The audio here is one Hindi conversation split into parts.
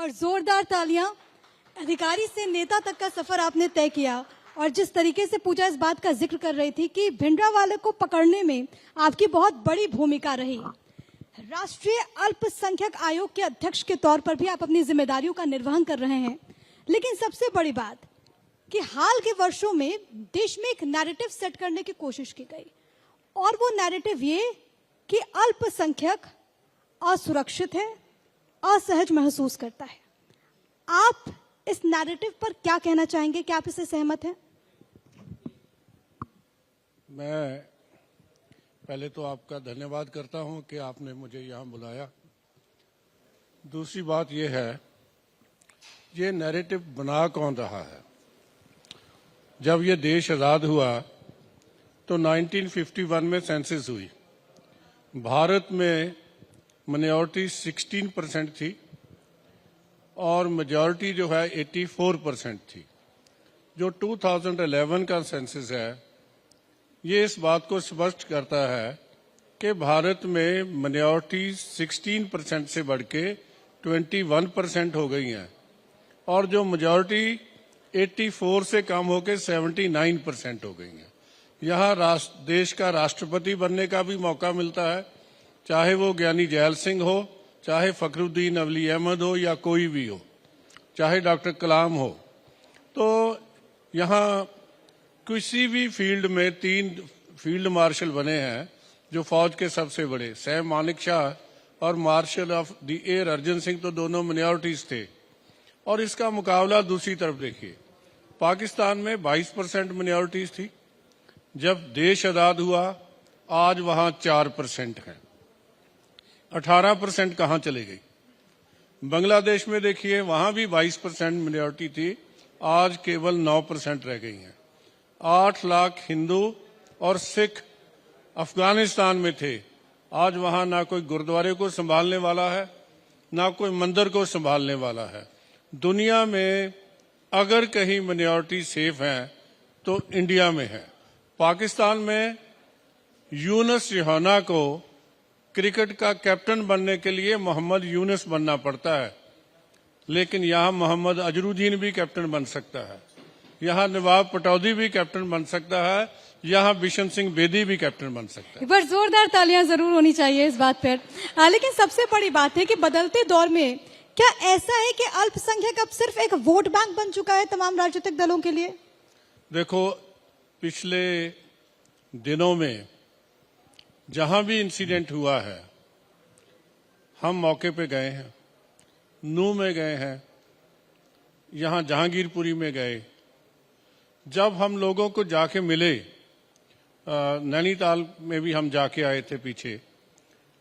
पर जोरदार तालियां। अधिकारी से नेता तक का सफर आपने तय किया और जिस तरीके से पूजा इस बात का जिक्र कर रही थी कि भिंडरावाले को पकड़ने में आपकी बहुत बड़ी भूमिका रही। राष्ट्रीय अल्पसंख्यक आयोग के अध्यक्ष के तौर पर भी आप अपनी जिम्मेदारियों का निर्वहन कर रहे हैं, लेकिन सबसे बड़ी बात कि हाल के वर्षों में देश में एक नैरेटिव सेट करने की कोशिश की गई और वो नैरेटिव ये कि अल्पसंख्यक असुरक्षित है, असहज महसूस करता है। आप इस नैरेटिव पर क्या कहना चाहेंगे? क्या आप इससे सहमत हैं? मैं पहले तो आपका धन्यवाद करता हूं कि आपने मुझे यहां बुलाया। दूसरी बात यह है, ये नैरेटिव बना कौन रहा है? जब ये देश आज़ाद हुआ तो 1951 में सेंसस हुई। भारत में माइनॉरिटी 16% थी और मेजॉरिटी जो है 84% थी। जो 2011 का सेंसस है ये इस बात को स्पष्ट करता है कि भारत में माइनॉरिटी 16% से बढ़ के 21% हो गई हैं और जो मेजॉरिटी 84 से कम होकर 79% हो गई हैं। यहाँ देश का राष्ट्रपति बनने का भी मौका मिलता है, चाहे वो ज्ञानी जैल सिंह हो, चाहे फखरुद्दीन अली अहमद हो या कोई भी हो, चाहे डॉक्टर कलाम हो। तो यहाँ किसी भी फील्ड में 3 फील्ड मार्शल बने हैं जो फौज के सबसे बड़े, सैम मानेकशॉ और marshal of the air Arjan Singh, तो दोनों माइनॉरिटीज थे। और इसका मुकाबला दूसरी तरफ देखिए, पाकिस्तान में 22% माइनॉरिटीज थी। जब देश आजाद हुआ आज वहां 4% है। 18% कहां चले गई? बांग्लादेश में देखिए, वहां भी 22% माइनॉरिटी थी, आज केवल 9% रह गई हैं। 8 लाख हिंदू और सिख अफगानिस्तान में थे, आज वहां ना कोई गुरुद्वारे को संभालने वाला है, ना कोई मंदिर को संभालने वाला है। दुनिया में अगर कहीं माइनॉरिटी सेफ है तो इंडिया में है। पाकिस्तान में यूनुस योहाना को क्रिकेट का कैप्टन बनने के लिए मोहम्मद यूनुस बनना पड़ता है, लेकिन यहाँ मोहम्मद अजरुद्दीन भी कैप्टन बन सकता है, यहाँ नवाब पटौदी भी कैप्टन बन सकता है, यहाँ बिशन सिंह बेदी भी कैप्टन बन सकता है। एक बार जोरदार तालियां जरूर होनी चाहिए इस बात पर। लेकिन सबसे बड़ी बात है कि बदलते दौर में क्या ऐसा है कि अल्पसंख्यक अब सिर्फ एक वोट बैंक बन चुका है तमाम राजनीतिक दलों के लिए? देखो, पिछले दिनों में जहां भी इंसिडेंट हुआ है, हम मौके पे गए हैं, नूह में गए हैं, यहाँ जहांगीरपुरी में गए। जब हम लोगों को जाके मिले, नैनीताल में भी हम जाके आए थे पीछे,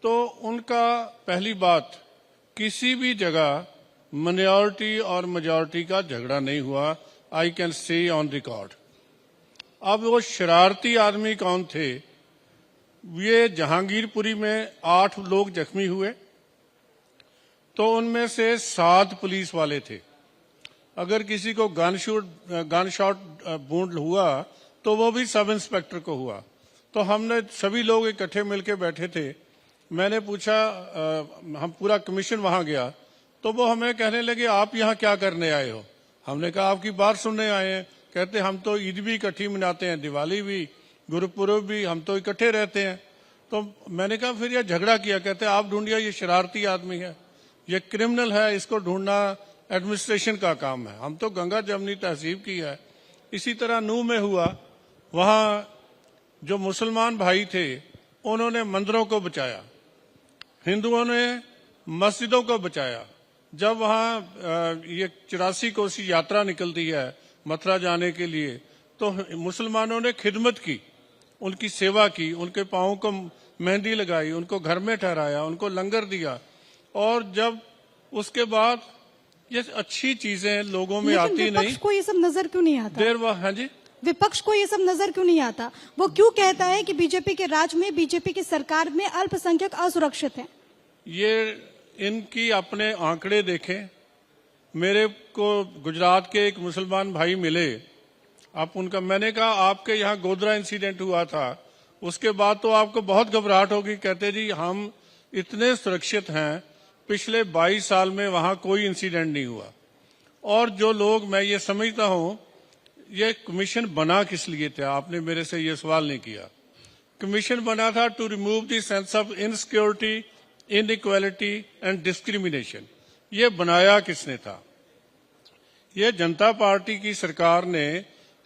तो उनका पहली बात, किसी भी जगह माइनॉरिटी और मेजॉरिटी का झगड़ा नहीं हुआ। I can say on record. अब वो शरारती आदमी कौन थे? ये जहांगीरपुरी में 8 लोग जख्मी हुए, तो उनमें से 7 पुलिस वाले थे। अगर किसी को गन शॉट वुंड हुआ तो वो भी सब इंस्पेक्टर को हुआ। तो हमने सभी लोग इकट्ठे मिलकर बैठे थे। मैंने पूछा, हम पूरा कमीशन वहां गया, तो वो हमें कहने लगे आप यहाँ क्या करने आए हो? हमने कहा आपकी बात सुनने आए हैं। कहते हम तो ईद भी इकट्ठी मनाते हैं, दिवाली भी, गुरुपुरब भी, हम तो इकट्ठे रहते हैं। तो मैंने कहा फिर यह झगड़ा किया? कहते आप ढूंढिए, ये शरारती आदमी है, ये क्रिमिनल है, इसको ढूंढना एडमिनिस्ट्रेशन का काम है, हम तो गंगा जमनी तहजीब की है। इसी तरह नूह में हुआ, वहां जो मुसलमान भाई थे उन्होंने मंदिरों को बचाया, हिंदुओं ने मस्जिदों को बचाया। जब वहां ये 84 कोसी यात्रा निकलती है मथुरा जाने के लिए, तो मुसलमानों ने खिदमत की, उनकी सेवा की, उनके पांवों को मेहंदी लगाई, उनको घर में ठहराया, उनको लंगर दिया। और जब उसके बाद ये अच्छी चीजें लोगों में आती नहीं, को ये सब नजर क्यों नहीं आता? देर हाँ जी, विपक्ष को ये सब नजर क्यों नहीं आता? वो क्यों कहता है कि बीजेपी के राज में, बीजेपी की सरकार में अल्पसंख्यक असुरक्षित हैं? ये इनकी अपने आंकड़े देखें। मेरे को गुजरात के एक मुसलमान भाई मिले, आप उनका, मैंने कहा आपके यहाँ गोधरा इंसिडेंट हुआ था, उसके बाद तो आपको बहुत घबराहट होगी। कहते जी हम इतने सुरक्षित हैं पिछले 22 साल में वहां कोई इंसिडेंट नहीं हुआ। और जो लोग, मैं ये समझता हूं, ये कमीशन बना किस लिए था? आपने मेरे से ये सवाल नहीं किया। कमीशन बना था to remove the sense of insecurity, inequality and discrimination. ये बनाया किसने था? ये जनता पार्टी की सरकार ने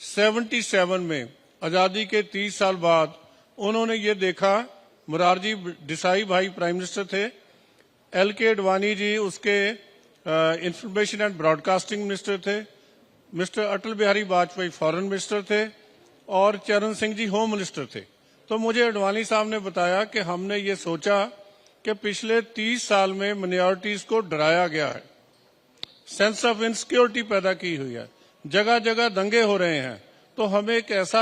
77 में, आजादी के 30 साल बाद, उन्होंने ये देखा, मोरारजी देसाई भाई प्राइम मिनिस्टर थे, LK अडवाणी जी उसके इंफॉर्मेशन एंड ब्रॉडकास्टिंग मिनिस्टर थे, mister Atal Bihari Vajpayee foreign minister थे, और चरण सिंह जी होम मिनिस्टर थे। तो मुझे अडवाणी साहब ने बताया कि हमने ये सोचा कि पिछले 30 साल में माइनॉरिटीज को डराया गया है, सेंस ऑफ इनसिक्योरिटी पैदा की हुई है, जगह जगह दंगे हो रहे हैं। तो हमें एक ऐसा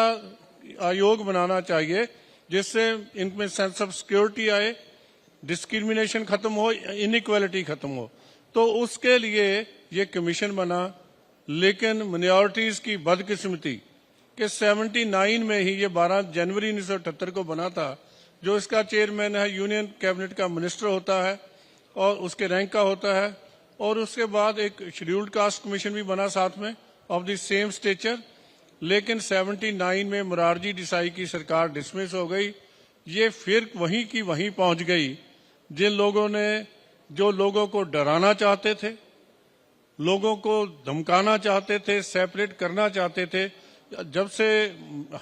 आयोग बनाना चाहिए जिससे इनमें सेंस ऑफ सिक्योरिटी आए, डिस्क्रिमिनेशन खत्म हो, इनइक्वालिटी खत्म हो। तो उसके लिए ये कमीशन बना। लेकिन माइनॉरिटीज की बदकिस्मती कि 79 में ही, ये 12 जनवरी 1978 को बना था, जो इसका चेयरमैन है यूनियन कैबिनेट का मिनिस्टर होता है और उसके रैंक का होता है, और उसके बाद एक शेड्यूल्ड कास्ट कमीशन भी बना साथ में ऑफ द सेम स्टेचर। लेकिन 79 में मोरारजी देसाई की सरकार डिसमिस हो गई। ये फिर वहीं की वहीं पहुंच गई जिन लोगों ने, जो लोगों को डराना चाहते थे, लोगों को धमकाना चाहते थे, सेपरेट करना चाहते थे। जब से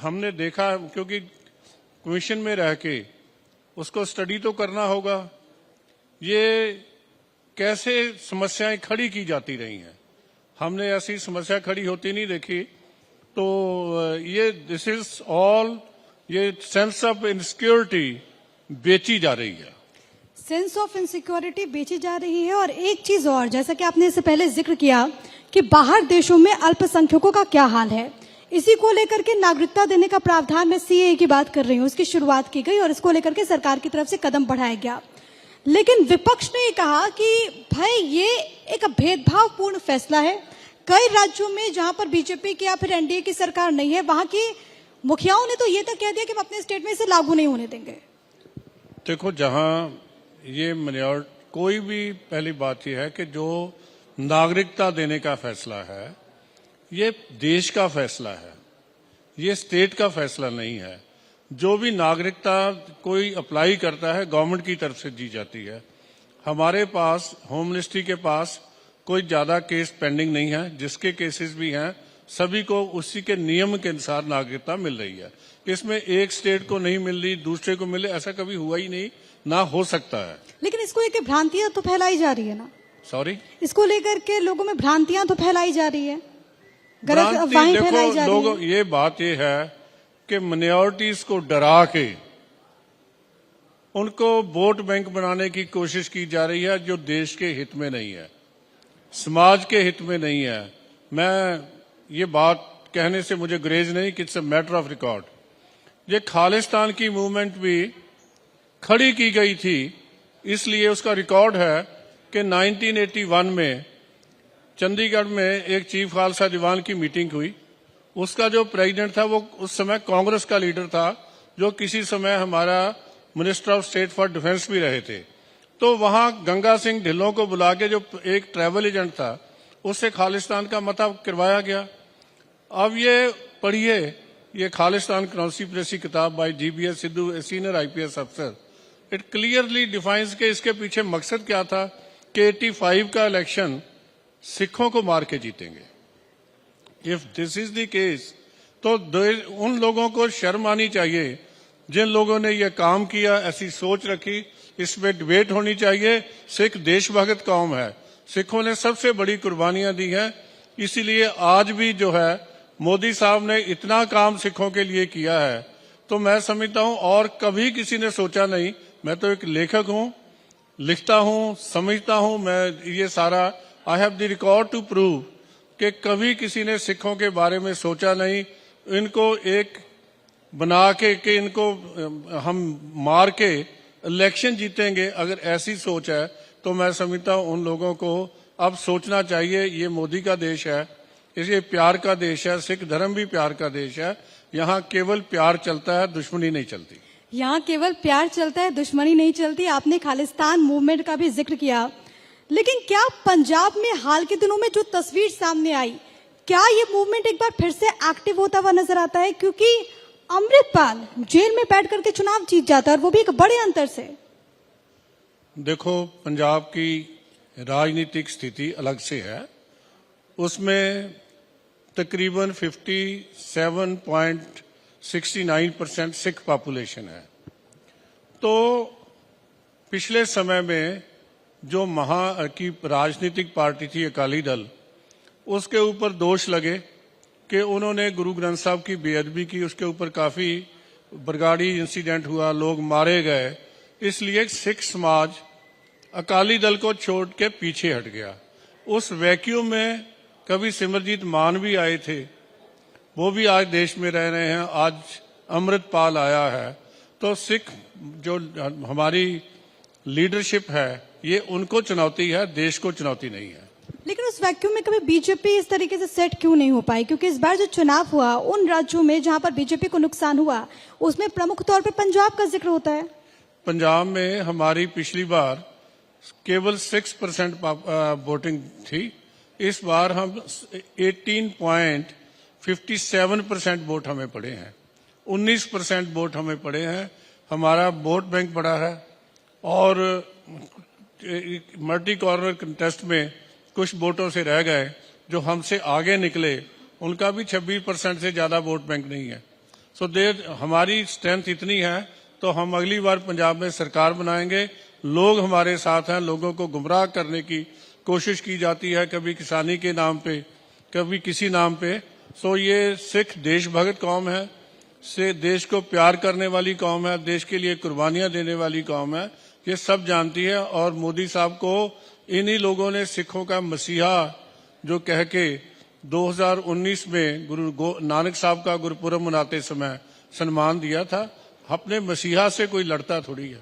हमने देखा, क्योंकि कमीशन में रह के उसको स्टडी तो करना होगा, ये कैसे समस्याएं खड़ी की जाती रही हैं, हमने ऐसी समस्या खड़ी होती नहीं देखी। तो ये दिस इज ऑल, ये सेंस ऑफ इनसिक्योरिटी बेची जा रही है, सेंस ऑफ इनसिक्योरिटी बेची जा रही है। और एक चीज और, जैसा कि आपने इससे पहले जिक्र किया कि बाहर देशों में अल्पसंख्यकों का क्या हाल है, इसी को लेकर के नागरिकता देने का प्रावधान, मैं सीएए की बात कर रही हूँ, उसकी शुरुआत की गई और इसको लेकर के सरकार की तरफ से कदम बढ़ाया गया। लेकिन विपक्ष ने कहा कि भाई ये एक भेदभावपूर्ण फैसला है। कई राज्यों में जहां पर बीजेपी की या फिर एनडीए की सरकार नहीं है, वहां की मुखियाओं ने तो ये तक कह दिया कि हम अपने स्टेट में इसे लागू नहीं होने देंगे। देखो, जहां ये कोई भी, पहली बात यह है कि जो नागरिकता देने का फैसला है, ये देश का फैसला है, ये स्टेट का फैसला नहीं है। जो भी नागरिकता कोई अप्लाई करता है, गवर्नमेंट की तरफ से दी जाती है। हमारे पास, होम मिनिस्ट्री के पास कोई ज्यादा केस पेंडिंग नहीं है, जिसके केसेस भी हैं सभी को उसी के नियम के अनुसार नागरिकता मिल रही है। इसमें एक स्टेट को नहीं मिल रही, दूसरे को मिले, ऐसा कभी हुआ ही नहीं, ना हो सकता है। लेकिन इसको लेकर भ्रांतियां तो फैलाई जा रही है ना? सॉरी, इसको लेकर के लोगों में भ्रांतियां तो फैलाई जा रही है, देखो लोगों, ये बात ये है कि माइनॉरिटीज को डरा के उनको वोट बैंक बनाने की कोशिश की जा रही है, जो देश के हित में नहीं है, समाज के हित में नहीं है। मैं ये बात कहने से मुझे गुरेज नहीं कि it's a matter of record. ये खालिस्तान की मूवमेंट भी खड़ी की गई थी, इसलिए उसका रिकॉर्ड है कि 1981 में चंडीगढ़ में एक चीफ खालसा दीवान की मीटिंग हुई। उसका जो प्रेसिडेंट था वो उस समय कांग्रेस का लीडर था, जो किसी समय हमारा minister of state for defence भी रहे थे। तो वहां गंगा सिंह ढिल्लों को बुला के, जो एक ट्रैवल एजेंट था, उससे खालिस्तान का मता करवाया गया। अब ये पढ़िए, ये खालिस्तान कॉन्स्पिरेसी किताब by GBS Sidhu, senior IPS अफसर। इट क्लियरली डिफाइंस के इसके पीछे मकसद क्या था कि 85 का इलेक्शन सिखों को मार के जीतेंगे। If this is the case, तो उन लोगों को शर्म आनी चाहिए जिन लोगों ने ये काम किया, ऐसी सोच रखी। इसमें डिबेट होनी चाहिए। सिख देशभक्त कौम है, सिखों ने सबसे बड़ी कुर्बानियां दी हैं, इसीलिए आज भी जो है मोदी साहब ने इतना काम सिखों के लिए किया है। तो मैं समझता हूं, और कभी किसी ने सोचा नहीं। मैं तो एक लेखक हूं, लिखता हूं, समझता हूं, मैं ये सारा I have the record to prove कि कभी किसी ने सिखों के बारे में सोचा नहीं। इनको एक बना के कि इनको हम मार के इलेक्शन जीतेंगे, अगर ऐसी सोच है तो मैं समझता हूं उन लोगों को अब सोचना चाहिए। ये मोदी का देश है, ये प्यार का देश है, सिख धर्म भी प्यार का देश है। यहाँ केवल प्यार चलता है, दुश्मनी नहीं चलती। यहाँ केवल प्यार चलता है, दुश्मनी नहीं चलती। आपने खालिस्तान मूवमेंट का भी जिक्र किया। लेकिन क्या पंजाब में हाल के दिनों में जो तस्वीर सामने आई, क्या ये मूवमेंट एक बार फिर से एक्टिव होता हुआ नजर आता है? क्योंकि अमृतपाल जेल में बैठ करके चुनाव जीत जाता है और वो भी एक बड़े अंतर से। देखो, पंजाब की राजनीतिक स्थिति अलग से है। उसमें तकरीबन 57.69% सिख पॉपुलेशन है। तो पिछले समय में जो की राजनीतिक पार्टी थी अकाली दल, उसके ऊपर दोष लगे कि उन्होंने गुरु ग्रंथ साहब की बेअदबी की। उसके ऊपर काफी बरगाड़ी इंसिडेंट हुआ, लोग मारे गए। इसलिए सिख समाज अकाली दल को छोड़ के पीछे हट गया। उस वैक्यूम में कभी सिमरजीत मान भी आए थे, वो भी आज देश में रह रहे हैं। आज अमृतपाल आया है। तो सिख जो हमारी लीडरशिप है, ये उनको चुनौती है, देश को चुनौती नहीं है। लेकिन उस वैक्यूम में कभी बीजेपी इस तरीके से सेट क्यों नहीं हो पाई? क्योंकि इस बार जो चुनाव हुआ, उन राज्यों में जहां पर बीजेपी को नुकसान हुआ, उसमें प्रमुख तौर पर पंजाब का जिक्र होता है। पंजाब में हमारी पिछली बार केवल 6% वोटिंग थी। इस बार हम 18.57% वोट हमें पड़े हैं। 19% वोट हमें पड़े हैं। हमारा वोट बैंक बड़ा है और मल्टी कॉर्नर कंटेस्ट में कुछ वोटों से रह गए जो हमसे आगे निकले, उनका भी 26% से ज्यादा वोट बैंक नहीं है। सो हमारी स्ट्रेंथ इतनी है तो हम अगली बार पंजाब में सरकार बनाएंगे। लोग हमारे साथ हैं। लोगों को गुमराह करने की कोशिश की जाती है, कभी किसानी के नाम पे, कभी किसी नाम पे। सो ये सिख देशभक्त कौम है, से देश को प्यार करने वाली कौम है, देश के लिए कुर्बानियां देने वाली कौम है, ये सब जानती है। और मोदी साहब को इन्हीं लोगों ने सिखों का मसीहा जो कह के 2019 में गुरु नानक साहब का गुरपुरब मनाते समय सम्मान दिया था। अपने मसीहा से कोई लड़ता थोड़ी है।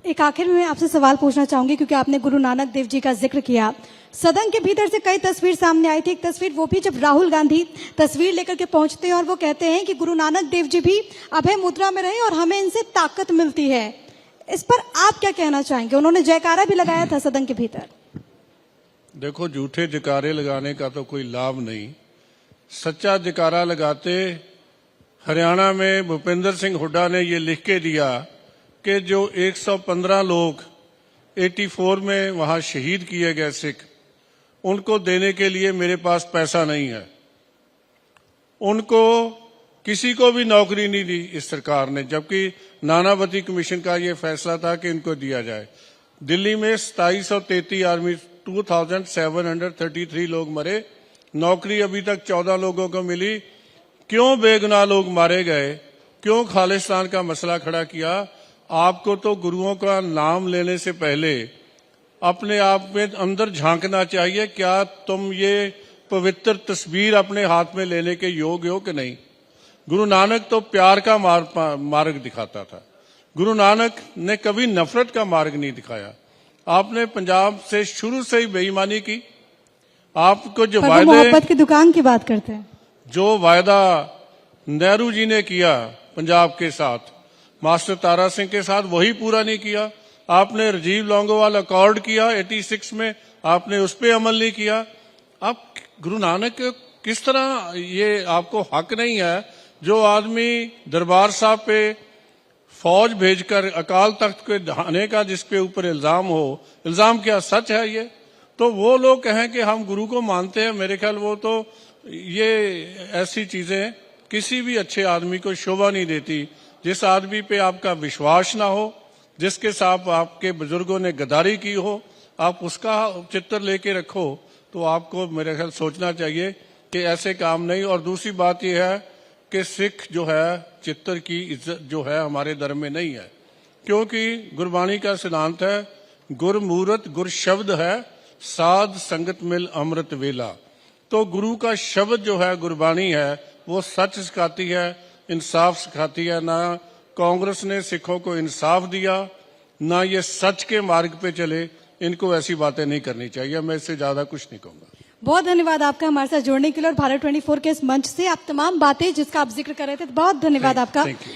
एक आखिर में आपसे सवाल पूछना चाहूंगी, क्योंकि आपने गुरु नानक देव जी का जिक्र किया। सदन के भीतर से कई तस्वीर सामने आई थी। एक तस्वीर वो भी जब राहुल गांधी तस्वीर लेकर के पहुंचते हैं और वो कहते हैं कि गुरु नानक देव जी भी अभय मुद्रा में रहे और हमें इनसे ताकत मिलती है। इस पर आप क्या कहना चाहेंगे? उन्होंने जयकारा भी लगाया था सदन के भीतर। देखो, झूठे जयकारे लगाने का तो कोई लाभ नहीं। सच्चा जयकारा लगाते। हरियाणा में भूपेंद्र सिंह हुड्डा ने ये लिख के दिया कि जो 115 लोग 84 में वहां शहीद किए गए सिख, उनको देने के लिए मेरे पास पैसा नहीं है। उनको किसी को भी नौकरी नहीं दी इस सरकार ने, जबकि नानावती कमीशन का ये फैसला था कि इनको दिया जाए। दिल्ली में 2733 आर्मी 2733 लोग मरे, नौकरी अभी तक 14 लोगों को मिली। क्यों बेगुनाह लोग मारे गए? क्यों खालिस्तान का मसला खड़ा किया? आपको तो गुरुओं का नाम लेने से पहले अपने आप में अंदर झांकना चाहिए। क्या तुम ये पवित्र तस्वीर अपने हाथ में लेने के योग्य हो कि नहीं? गुरु नानक तो प्यार का मार्ग दिखाता था। गुरु नानक ने कभी नफरत का मार्ग नहीं दिखाया। आपने पंजाब से शुरू से ही बेईमानी की। आपको जो वायदे, मोहब्बत की दुकान की बात करते हैं, जो वायदा नेहरू जी ने किया पंजाब के साथ, मास्टर तारा सिंह के साथ, वही पूरा नहीं किया। आपने राजीव लौंगोवाल अकॉर्ड किया 86 में, आपने उस पर अमल नहीं किया। अब गुरु नानक किस तरह, ये आपको हक नहीं है जो आदमी दरबार साहब पे फौज भेजकर अकाल तख्त के ढाने का जिसके ऊपर इल्जाम हो, इल्जाम क्या सच है ये? तो वो लोग कहें कि हम गुरु को मानते हैं, मेरे ख्याल वो तो ये ऐसी चीजें किसी भी अच्छे आदमी को शोभा नहीं देती। जिस आदमी पे आपका विश्वास ना हो, जिसके साथ आपके बुजुर्गों ने गद्दारी की हो, आप उसका चित्र लेके रखो, तो आपको मेरे ख्याल सोचना चाहिए कि ऐसे काम नहीं। और दूसरी बात यह है कि सिख जो है, चित्र की इज्जत जो है हमारे धर्म में नहीं है, क्योंकि गुरबाणी का सिद्धांत है गुरमूरत गुर शब्द है, साध संगत मिल अमृत वेला। तो गुरु का शब्द जो है, गुरबाणी है, वो सच सिखाती है, इंसाफ सिखाती है। ना कांग्रेस ने सिखों को इंसाफ दिया, ना ये सच के मार्ग पे चले। इनको ऐसी बातें नहीं करनी चाहिए। मैं इससे ज्यादा कुछ नहीं कहूंगा। बहुत धन्यवाद आपका हमारे साथ जुड़ने के लिए और भारत 24 के इस मंच से आप तमाम बातें जिसका आप जिक्र कर रहे थे, बहुत धन्यवाद आपका।